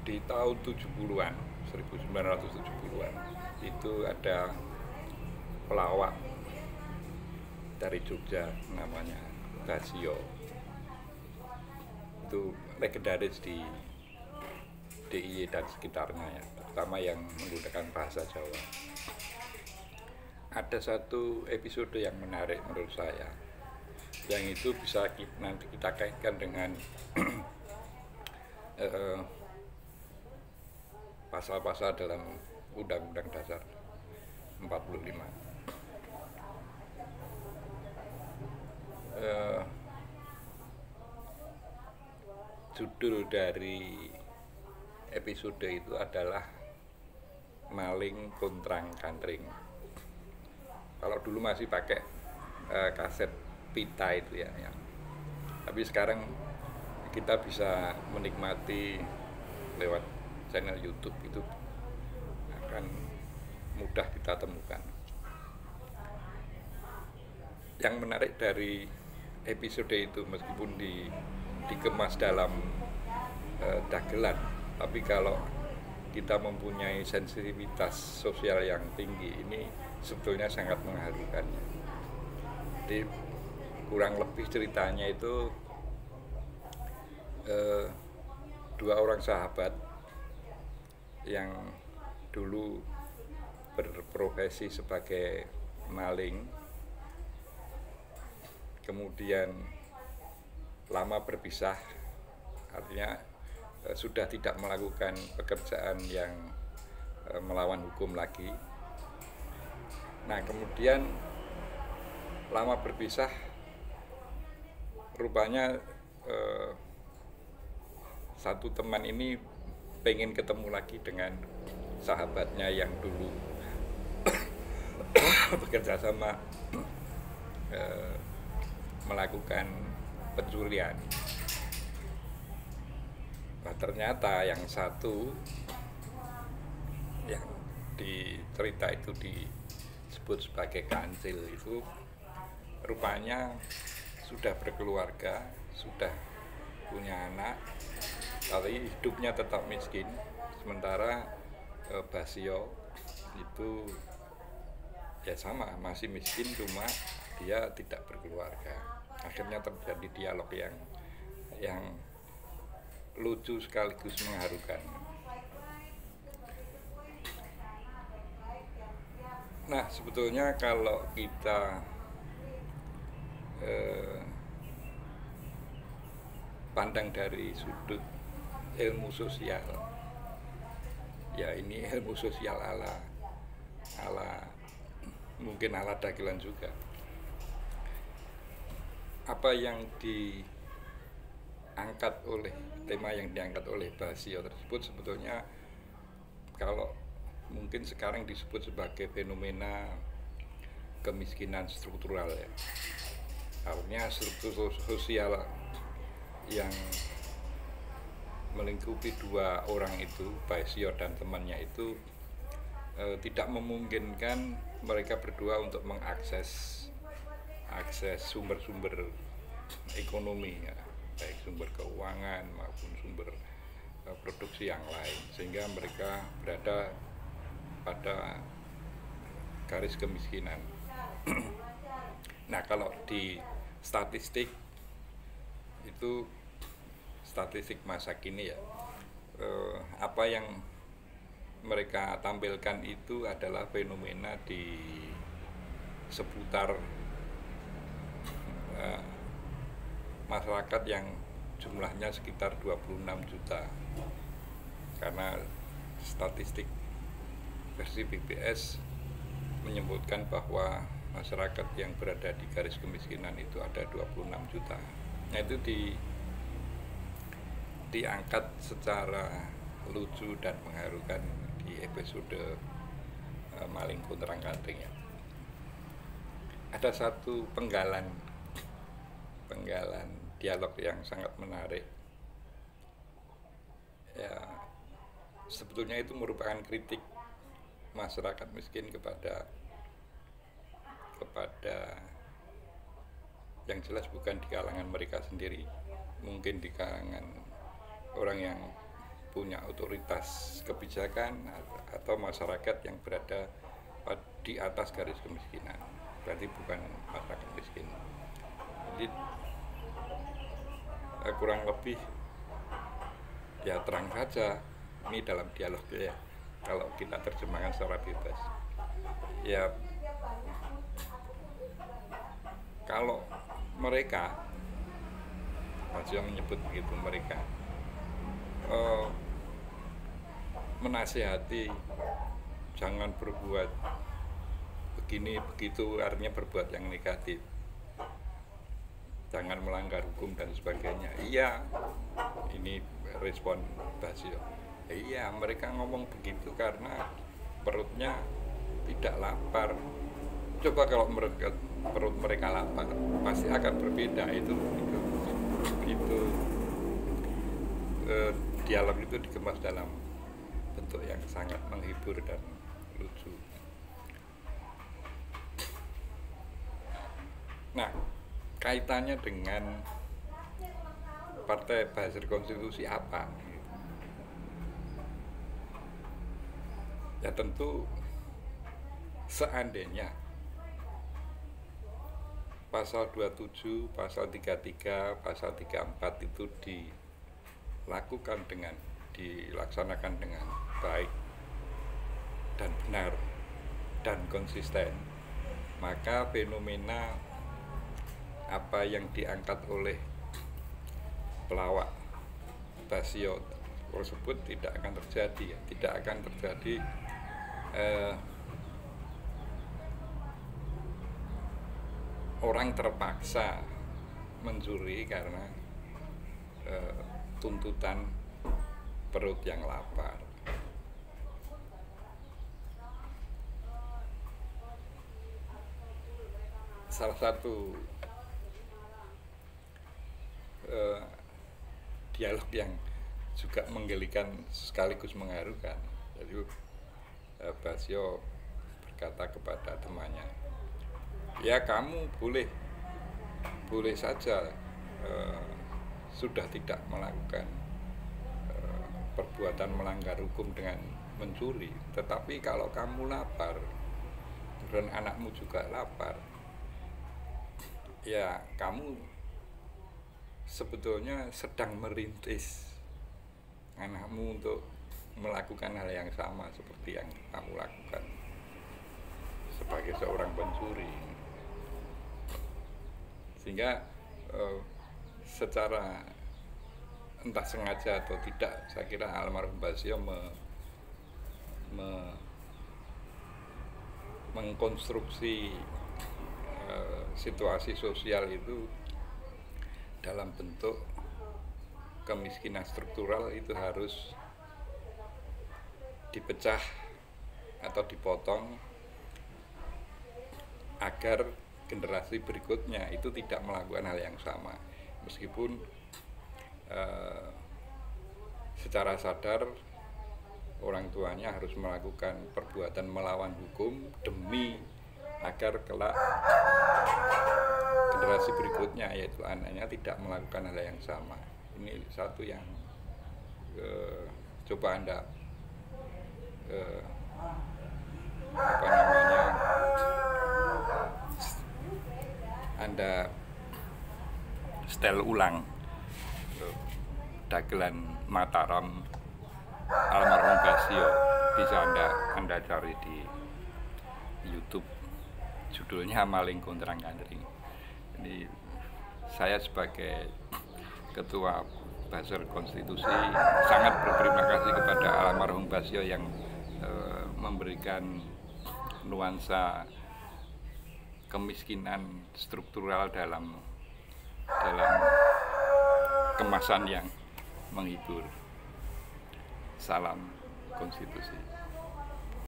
di tahun 70-an, 1970-an itu ada pelawak dari Jogja namanya Basio. Itu legendaris di DIY dan sekitarnya ya, terutama yang menggunakan bahasa Jawa. Ada satu episode yang menarik menurut saya, yang itu bisa nanti kita kaitkan dengan pasal-pasal dalam Undang-Undang Dasar 45. Judul dari episode itu adalah Maling Kuntrang Kantring. Kalau dulu masih pakai kaset pita itu ya. Tapi sekarang kita bisa menikmati lewat channel YouTube, itu akan mudah kita temukan. Yang menarik dari episode itu, meskipun dikemas dalam dagelan, tapi kalau kita mempunyai sensitivitas sosial yang tinggi, ini sebetulnya sangat mengharukan. Jadi kurang lebih ceritanya itu dua orang sahabat yang dulu berprofesi sebagai maling, kemudian lama berpisah, artinya sudah tidak melakukan pekerjaan yang melawan hukum lagi. Nah, kemudian lama berpisah, rupanya satu teman ini pengen ketemu lagi dengan sahabatnya yang dulu bekerja sama melakukan pencurian. Nah, ternyata yang satu yang di cerita itu disebut sebagai kancil itu rupanya sudah berkeluarga, sudah punya anak, tapi hidupnya tetap miskin. Sementara Basio itu ya sama, masih miskin, cuma dia tidak berkeluarga. Akhirnya terjadi dialog yang lucu sekaligus mengharukan. Nah, sebetulnya kalau kita pandang dari sudut ilmu sosial, ya ini ilmu sosial ala mungkin ala dagelan juga. Apa yang diangkat oleh tema yang diangkat oleh Basio tersebut sebetulnya kalau mungkin sekarang disebut sebagai fenomena kemiskinan struktural ya. Artinya struktur sosial yang melingkupi dua orang itu, Basio dan temannya itu tidak memungkinkan mereka berdua untuk mengakses sumber-sumber ekonomi ya, baik sumber keuangan maupun sumber produksi yang lain, sehingga mereka berada pada garis kemiskinan. Nah, kalau di statistik itu, statistik masa kini ya, apa yang mereka tampilkan itu adalah fenomena di seputar masyarakat yang jumlahnya sekitar 26 juta. Karena statistik versi BPS menyebutkan bahwa masyarakat yang berada di garis kemiskinan itu ada 26 juta. Nah, itu diangkat secara lucu dan mengharukan di episode Maling Kuntrang Kantring ya. Ada satu penggalan dialog yang sangat menarik ya, sebetulnya itu merupakan kritik masyarakat miskin kepada yang jelas bukan di kalangan mereka sendiri, mungkin di kalangan orang yang punya otoritas kebijakan atau masyarakat yang berada di atas garis kemiskinan, berarti bukan masyarakat miskin. Jadi kurang lebih ya terang saja ini dalam dialog ya, kalau kita terjemahkan secara bebas ya, kalau mereka masih menyebut begitu, mereka menasihati jangan berbuat begini begitu, artinya berbuat yang negatif, jangan melanggar hukum dan sebagainya. Iya, ini respon Basio. Iya, mereka ngomong begitu karena perutnya tidak lapar. Coba kalau perut mereka lapar, pasti akan berbeda. Itu dialog itu dikemas dalam bentuk yang sangat menghibur dan lucu. Nah, kaitannya dengan Partai Buzzer Konstitusi apa? Ya tentu seandainya pasal 27, pasal 33, pasal 34 itu dilaksanakan dengan baik dan benar dan konsisten, maka fenomena apa yang diangkat oleh pelawak Basio tersebut tidak akan terjadi, tidak akan terjadi orang terpaksa mencuri karena tuntutan perut yang lapar. Salah satu dialog yang juga menggelikan sekaligus mengharukan, jadi Basio berkata kepada temannya, ya kamu boleh saja sudah tidak melakukan perbuatan melanggar hukum dengan mencuri, tetapi kalau kamu lapar dan anakmu juga lapar, ya kamu sebetulnya sedang merintis anakmu untuk melakukan hal yang sama seperti yang kamu lakukan sebagai seorang pencuri. Sehingga secara entah sengaja atau tidak, saya kira almarhum Basio mengkonstruksi situasi sosial itu dalam bentuk kemiskinan struktural itu harus dipecah atau dipotong agar generasi berikutnya itu tidak melakukan hal yang sama, meskipun secara sadar orang tuanya harus melakukan perbuatan melawan hukum demi agar kelak generasi berikutnya, yaitu anaknya, tidak melakukan hal yang sama. Ini satu yang coba Anda Anda setel ulang dagelan Mataram almarhum Basio, bisa Anda cari di YouTube, judulnya Maling Kontrang Kandring. Ini saya sebagai Ketua Buzzer Konstitusi sangat berterima kasih kepada almarhum Basio yang memberikan nuansa kemiskinan struktural dalam kemasan yang menghibur. Salam konstitusi.